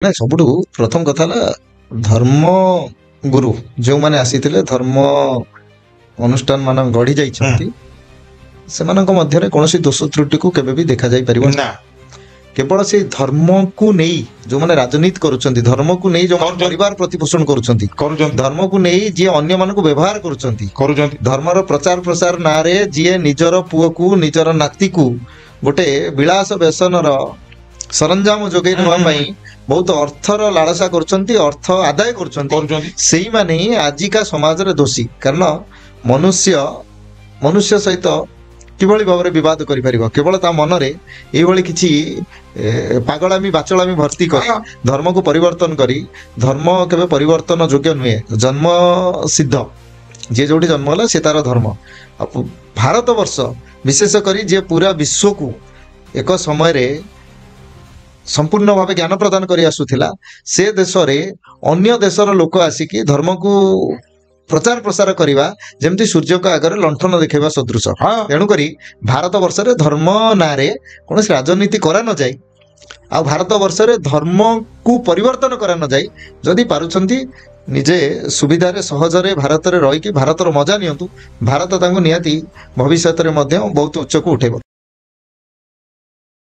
ନା ସବୁଠୁ ପ୍ରଥମ କଥା ହେଲା ଧର୍ମ ଗୁରୁ ଯେଉଁମାନେ ଆସିଥିଲେ ଧର୍ମ ଅନୁଷ୍ଠାନ ମାନ ଗଢି ଯାଇଛନ୍ତି ସେମାନଙ୍କ ମଧ୍ୟରେ କୌଣସି ଦୋଷ ତ୍ରୁଟିକୁ କେବେ ବି ଦେଖାଯାଇ ପାରିବ ନା କେବଳ ସେ ଧର୍ମକୁ ନେଇ ଯେଉଁମାନେ ରାଜନୀତି କରୁଛନ୍ତି ଧର୍ମକୁ ନେଇ ଯେଉଁମାନେ ପରିବାର ପ୍ରତିପୋଷଣ କରୁଛନ୍ତି ଧର୍ମକୁ ନେଇ ଯିଏ ଅନ୍ୟମାନଙ୍କୁ ବ୍ୟବହାର କରୁଛନ୍ତି ଧର୍ମର ପ୍ରଚାର ପ୍ରସାର ନାଁରେ ଯିଏ ନିଜର ପୁଅକୁ ନିଜର ନାତିକୁ ଗୋଟେ ବିଳାସ ବ୍ୟସନର ସରଞ୍ଜାମ ଯୋଗାଇ ଦେବା ପାଇଁ ବହୁତ ଅର୍ଥର ଲାଳସା କରୁଛନ୍ତି ଅର୍ଥ ଆଦାୟ କରୁଛନ୍ତି ସେଇମାନେ ହିଁ ଆଜିକା ସମାଜରେ ଦୋଷୀ କାରଣ ମନୁଷ୍ୟ ସହିତ କିଭଳି ଭାବରେ ବିବାଦ କରିପାରିବ କେବଳ ତା ମନରେ ଏଇଭଳି କିଛି ପାଗଳାମୀ ବାଚଳାମୀ ଭର୍ତ୍ତି କରି ଧର୍ମକୁ ପରିବର୍ତ୍ତନ କରି ଧର୍ମ କେବେ ପରିବର୍ତ୍ତନ ଯୋଗ୍ୟ ନୁହେଁ ଜନ୍ମ ସିଦ୍ଧ ଯିଏ ଯୋଉଠି ଜନ୍ମ ହେଲା ସେ ତାର ଧର୍ମ ଭାରତ ବର୍ଷ ବିଶେଷ କରି ଯିଏ ପୁରା ବିଶ୍ୱକୁ ଏକ ସମୟରେ संपूर्ण भाव ज्ञान प्रदान कर आसुला से देश अन्य देशर लोक आसिकी धर्म को प्रचार प्रसार करवा जमती सूर्य को आगे लंठन देखा सदृश तेणुक भारत वर्ष धर्म ना कौन राजनीति करा न जाए आ भारत वर्ष धर्म को परिवर्तन करा न जाए जदि पारुछंती निजे सुविधा सहजरे भारत में रहीकि भारतर मजा नियंतु भारत निहाती भविष्य में बहुत उच्च को उठेब।